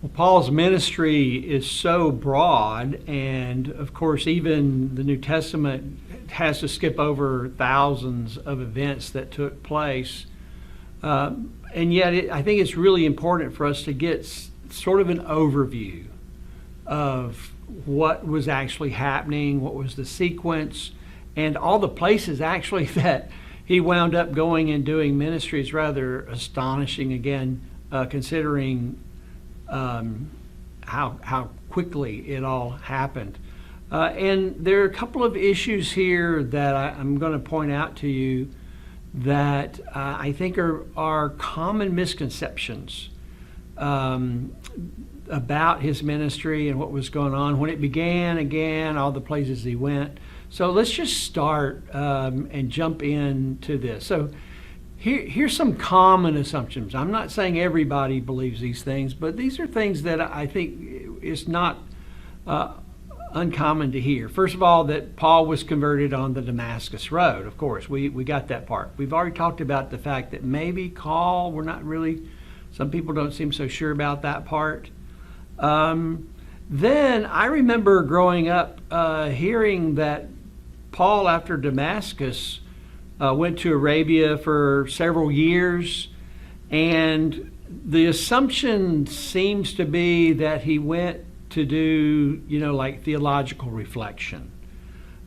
Well, Paul's ministry is so broad, and of course, even the New Testament has to skip over thousands of events that took place. And yet, I think it's really important for us to get sort of an overview of what was actually happening, what was the sequence, and all the places actually that he wound up going and doing ministry is rather astonishing, again, considering how quickly it all happened. And there are a couple of issues here that I'm going to point out to you that I think are common misconceptions about his ministry and what was going on when it began, again, all the places he went. So let's just start and jump into this. So here's some common assumptions. I'm not saying everybody believes these things, but these are things that I think is not uncommon to hear. First of all, that Paul was converted on the Damascus Road. Of course, we got that part. We've already talked about the fact that maybe call, we're not really, some people don't seem so sure about that part. Then I remember growing up hearing that Paul, after Damascus, went to Arabia for several years, and the assumption seems to be that he went to do, like theological reflection.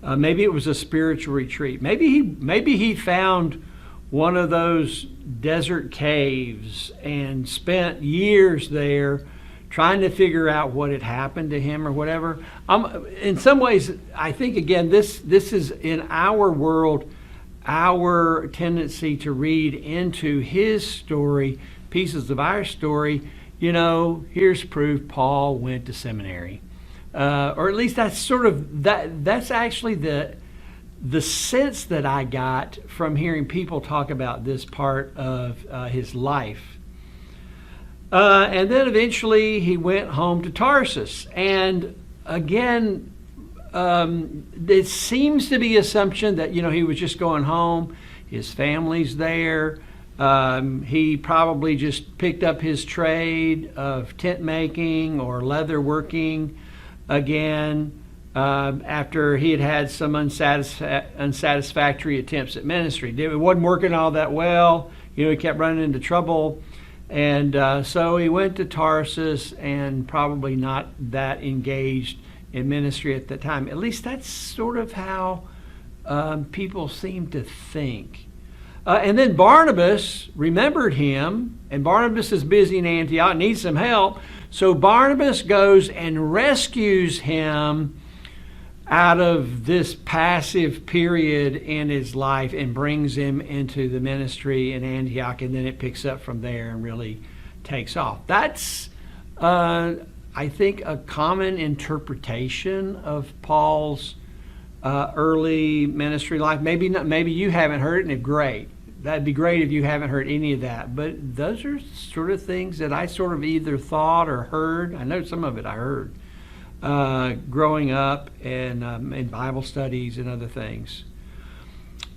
Maybe it was a spiritual retreat. Maybe he found one of those desert caves and spent years there trying to figure out what had happened to him or whatever. In some ways, I think, again, this is in our world, our tendency to read into his story, pieces of our story. Here's proof Paul went to seminary. Or at least that's sort of, that's actually the sense that I got from hearing people talk about this part of his life. And then eventually he went home to Tarsus. And again, it seems to be assumption that, he was just going home. His family's there. He probably just picked up his trade of tent making or leather working again after he had some unsatisfactory attempts at ministry. It wasn't working all that well. He kept running into trouble. And so he went to Tarsus and probably not that engaged in ministry at the time. At least that's sort of how people seem to think. And then Barnabas remembered him, and Barnabas is busy in Antioch, needs some help. So Barnabas goes and rescues him out of this passive period in his life and brings him into the ministry in Antioch, and then it picks up from there and really takes off. That's, I think, a common interpretation of Paul's early ministry life. Maybe not. Maybe you haven't heard it, and great. That'd be great if you haven't heard any of that. But those are sort of things that I sort of either thought or heard. I know some of it I heard growing up and in Bible studies and other things.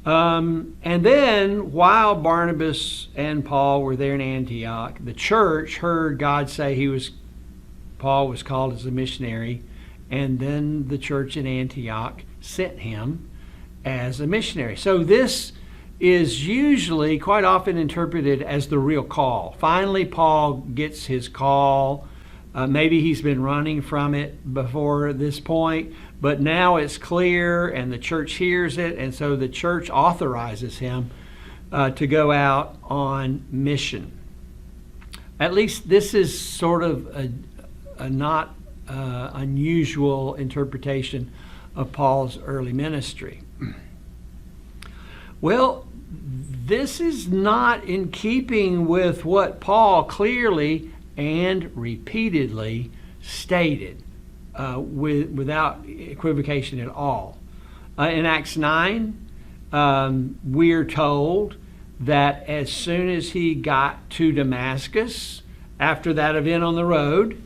And then while Barnabas and Paul were there in Antioch, the church heard God say Paul was called as a missionary, and then the church in Antioch sent him as a missionary. So this is usually quite often interpreted as the real call. Finally, Paul gets his call. Maybe he's been running from it before this point, but now it's clear and the church hears it, and so the church authorizes him to go out on mission. At least this is sort of a not unusual interpretation of Paul's early ministry. Well, this is not in keeping with what Paul clearly and repeatedly stated without equivocation at all. In Acts 9, we're told that as soon as he got to Damascus, after that event on the road,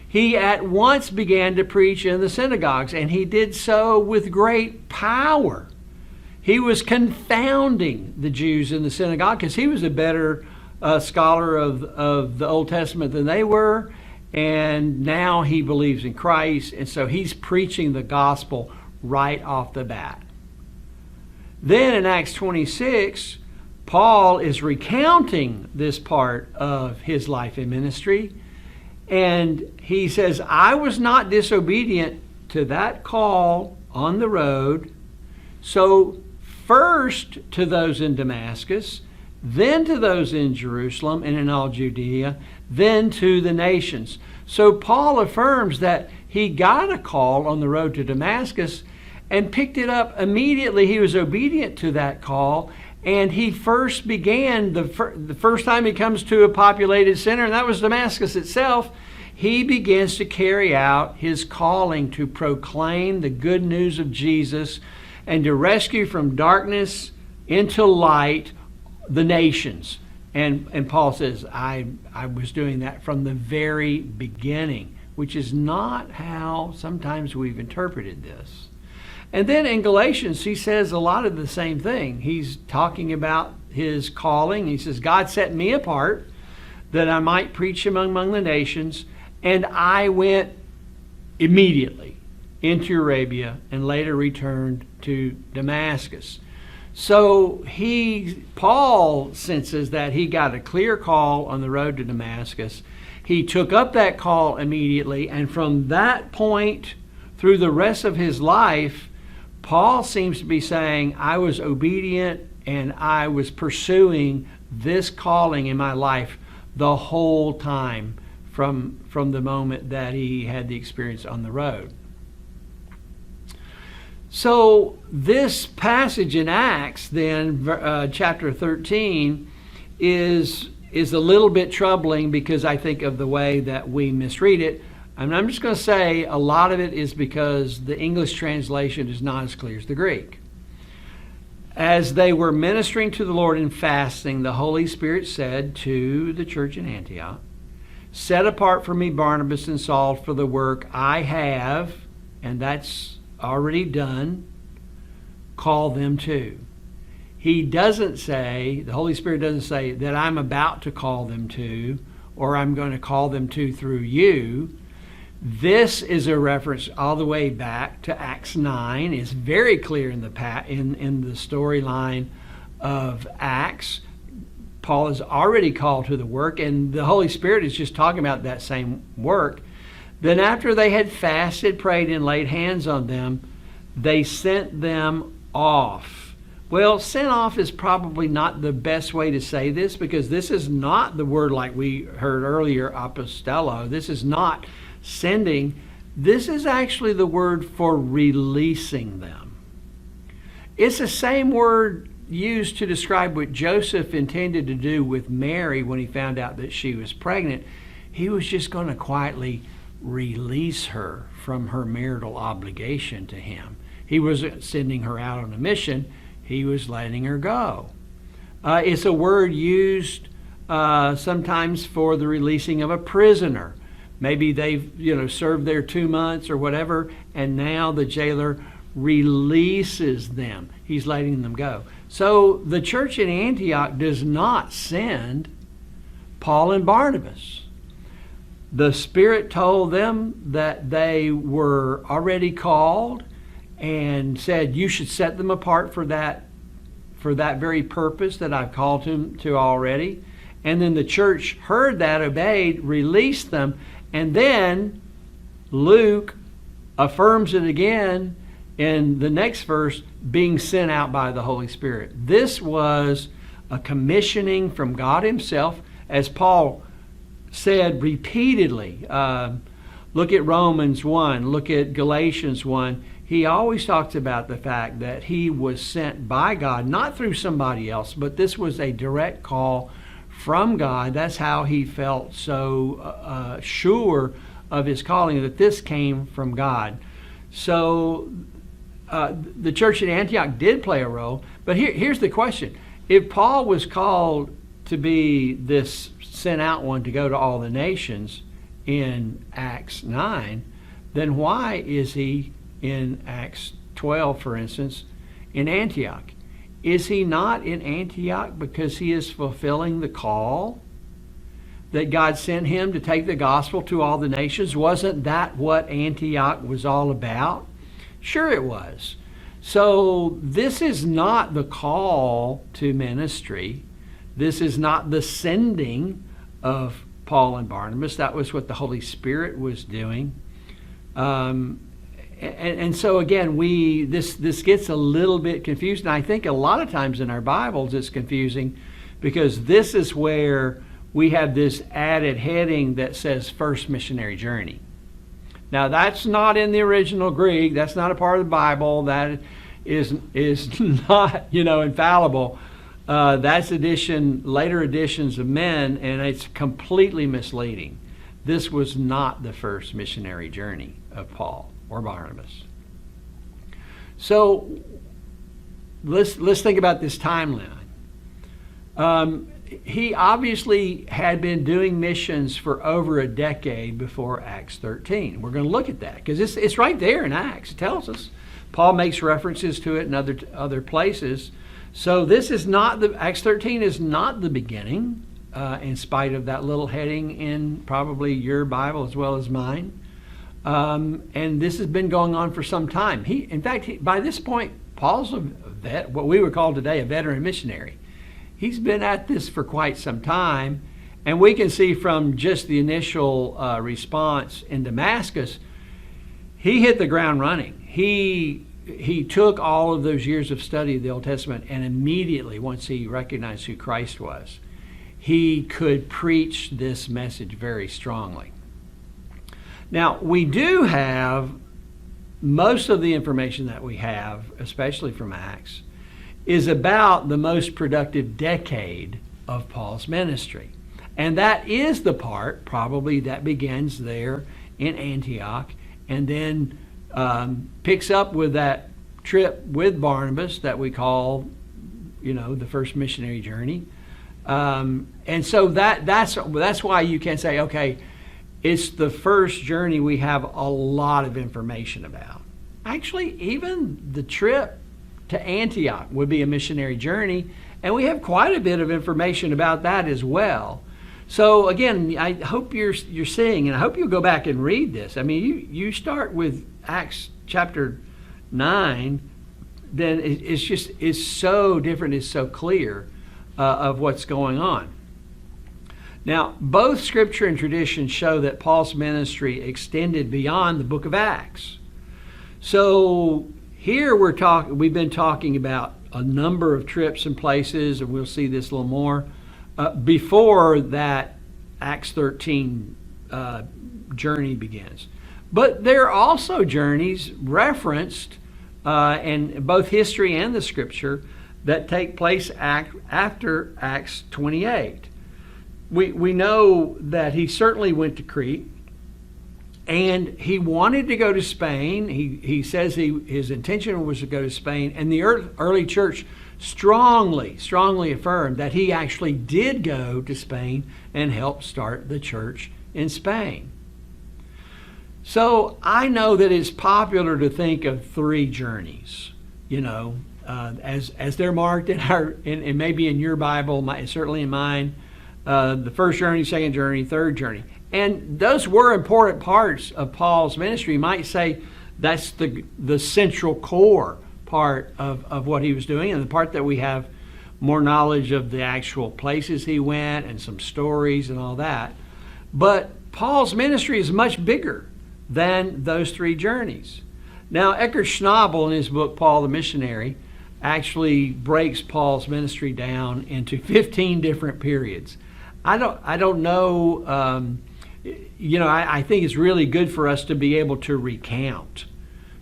he at once began to preach in the synagogues, and he did so with great power. He was confounding the Jews in the synagogue because he was a better scholar of the Old Testament than they were, and now he believes in Christ, and so he's preaching the gospel right off the bat. Then in Acts 26, Paul is recounting this part of his life and ministry, and he says, I was not disobedient to that call on the road, so first to those in Damascus, then to those in Jerusalem and in all Judea, then to the nations. So Paul affirms that he got a call on the road to Damascus and picked it up immediately. He was obedient to that call, and he first began, the first time he comes to a populated center, and that was Damascus itself, he begins to carry out his calling to proclaim the good news of Jesus and to rescue from darkness into light the nations. And Paul says, I was doing that from the very beginning, which is not how sometimes we've interpreted this. And then in Galatians, he says a lot of the same thing. He's talking about his calling. He says, God set me apart that I might preach among the nations, and I went immediately into Arabia and later returned to Damascus. So Paul senses that he got a clear call on the road to Damascus. He took up that call immediately, and from that point through the rest of his life, Paul seems to be saying, I was obedient and I was pursuing this calling in my life the whole time from the moment that he had the experience on the road. So this passage in Acts, then, chapter 13, is a little bit troubling because I think of the way that we misread it. And I'm just going to say a lot of it is because the English translation is not as clear as the Greek. As they were ministering to the Lord in fasting, the Holy Spirit said to the church in Antioch, set apart for me Barnabas and Saul for the work I have, and that's already done, call them to. He doesn't say, the Holy Spirit doesn't say that I'm about to call them to, or I'm going to call them to through you. This is a reference all the way back to Acts 9. It's very clear in the storyline of Acts. Paul is already called to the work, and the Holy Spirit is just talking about that same work. Then after they had fasted, prayed, and laid hands on them, they sent them off. Well, sent off is probably not the best way to say this, because this is not the word like we heard earlier, apostello. This is not sending. This is actually the word for releasing them. It's the same word used to describe what Joseph intended to do with Mary when he found out that she was pregnant. He was just going to quietly release her from her marital obligation to him. He wasn't sending her out on a mission. He was letting her go. It's a word used sometimes for the releasing of a prisoner. Maybe they've served their 2 months or whatever, and now the jailer releases them. He's letting them go. So the church in Antioch does not send Paul and Barnabas. The Spirit told them that they were already called and said, you should set them apart for that very purpose that I've called them to already. And then the church heard that, obeyed, released them, and then Luke affirms it again in the next verse, being sent out by the Holy Spirit. This was a commissioning from God himself, as Paul said repeatedly. Look at Romans 1, look at Galatians 1. He always talks about the fact that he was sent by God, not through somebody else, but this was a direct call from God. That's how he felt so sure of his calling, that this came from God. So the church in Antioch did play a role, but here's the question. If Paul was called to be this sent out one to go to all the nations in Acts 9, then why is he in Acts 12, for instance, in Antioch? Is he not in Antioch because he is fulfilling the call? that God sent him to take the gospel to all the nations? Wasn't that what Antioch was all about? Sure it was. So this is not the call to ministry. This is not the sending of Paul and Barnabas. That was what the Holy Spirit was doing. And so again, this gets a little bit confused. And I think a lot of times in our Bibles it's confusing because this is where we have this added heading that says first missionary journey. Now that's not in the original Greek. That's not a part of the Bible. That is not, infallible. That's later editions of men, and it's completely misleading. This was not the first missionary journey of Paul or Barnabas. So let's think about this timeline. He obviously had been doing missions for over a decade before Acts 13. We're going to look at that because it's right there in Acts. It tells us. Paul makes references to it in other places. So this is not Acts 13 is not the beginning, in spite of that little heading in probably your Bible as well as mine. And this has been going on for some time. In fact, by this point, Paul's a vet, what we would call today a veteran missionary. He's been at this for quite some time, and we can see from just the initial response in Damascus, he hit the ground running. He took all of those years of study of the Old Testament, and immediately, once he recognized who Christ was, he could preach this message very strongly. Now, we do have most of the information that we have, especially from Acts, is about the most productive decade of Paul's ministry. And that is the part probably that begins there in Antioch and then picks up with that trip with Barnabas that we call, the first missionary journey. And so that's why you can say, okay, it's the first journey we have a lot of information about. Actually, even the trip to Antioch would be a missionary journey, and we have quite a bit of information about that as well. So again, I hope you're seeing, and I hope you'll go back and read this. I mean, you start with Acts chapter 9, then it's so different, it's so clear of what's going on. Now, both Scripture and tradition show that Paul's ministry extended beyond the book of Acts. So here we've been talking about a number of trips and places, and we'll see this a little more, before that Acts 13 journey begins. But there are also journeys referenced in both history and the Scripture that take place after Acts 28. We know that he certainly went to Crete, and he wanted to go to Spain. He says his intention was to go to Spain, and the early church strongly affirmed that he actually did go to Spain and help start the church in Spain. So I know that it's popular to think of three journeys, as they're marked in maybe in your Bible, certainly in mine. The first journey, second journey, third journey. And those were important parts of Paul's ministry. You might say that's the central core part of what he was doing, and the part that we have more knowledge of the actual places he went and some stories and all that. But Paul's ministry is much bigger than those three journeys. Now, Eckhart Schnabel, in his book, Paul the Missionary, actually breaks Paul's ministry down into 15 different periods. I don't know, I think it's really good for us to be able to recount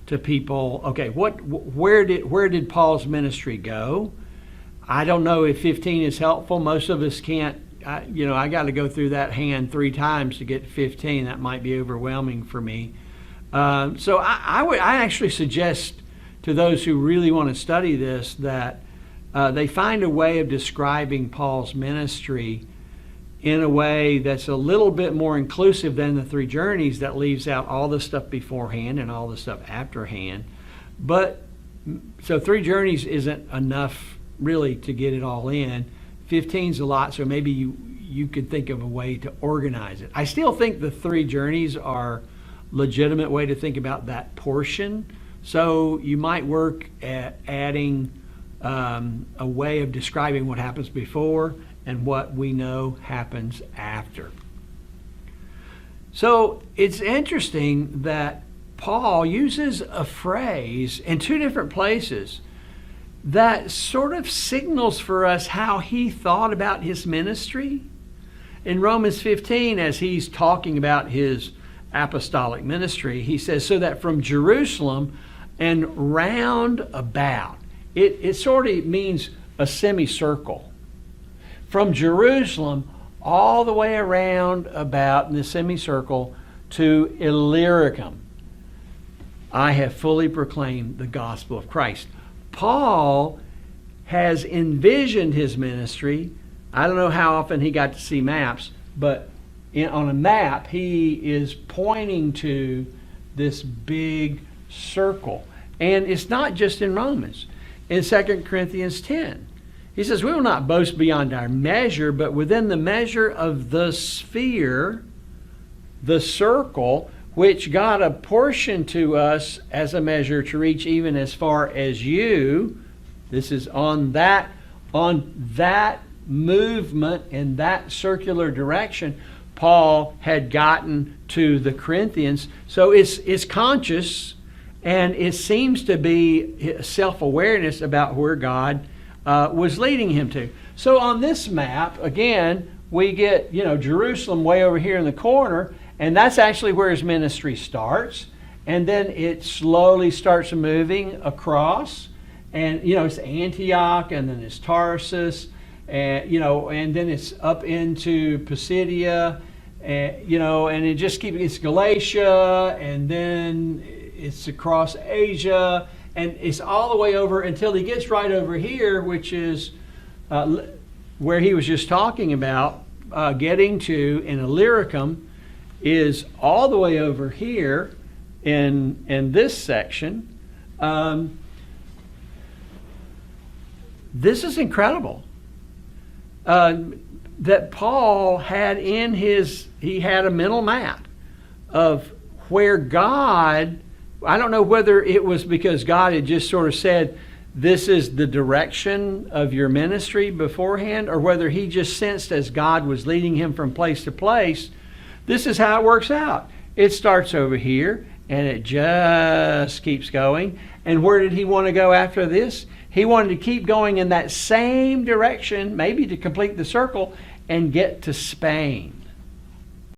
to people, okay, where did Paul's ministry go? I don't know if 15 is helpful. Most of us can't, I got to go through that hand 3 times to get 15. That might be overwhelming for me. So I actually suggest to those who really want to study this that they find a way of describing Paul's ministry in a way that's a little bit more inclusive than the 3 journeys that leaves out all the stuff beforehand and all the stuff afterhand. But so 3 journeys isn't enough really to get it all in. 15's a lot, so maybe you could think of a way to organize it. I still think the 3 journeys are legitimate way to think about that portion. So you might work at adding a way of describing what happens before and what we know happens after. So it's interesting that Paul uses a phrase in 2 different places that sort of signals for us how he thought about his ministry. In Romans 15, as he's talking about his apostolic ministry, he says, so that from Jerusalem and round about, it sort of means a semicircle. From Jerusalem all the way around about in the semicircle to Illyricum, I have fully proclaimed the gospel of Christ. Paul has envisioned his ministry. I don't know how often he got to see maps, but on a map, he is pointing to this big circle. And it's not just in Romans. In 2 Corinthians 10, he says, we will not boast beyond our measure, but within the measure of the sphere, the circle, which God apportioned to us as a measure to reach even as far as you. This is on that movement in that circular direction. Paul had gotten to the Corinthians. So it's conscious, and it seems to be self-awareness about where God was leading him to. So on this map, again, we get, Jerusalem way over here in the corner, and that's actually where his ministry starts. And then it slowly starts moving across. And, it's Antioch, and then it's Tarsus, and then it's up into Pisidia, and it just it's Galatia, and then it's across Asia, and it's all the way over until he gets right over here, which is where he was just talking about getting to in Illyricum, is all the way over here in this section. This is incredible. That Paul had he had a mental map of where God, I don't know whether it was because God had just sort of said, this is the direction of your ministry beforehand, or whether he just sensed as God was leading him from place to place, this is how it works out. It starts over here, and it just keeps going. And where did he want to go after this? He wanted to keep going in that same direction, maybe to complete the circle, and get to Spain.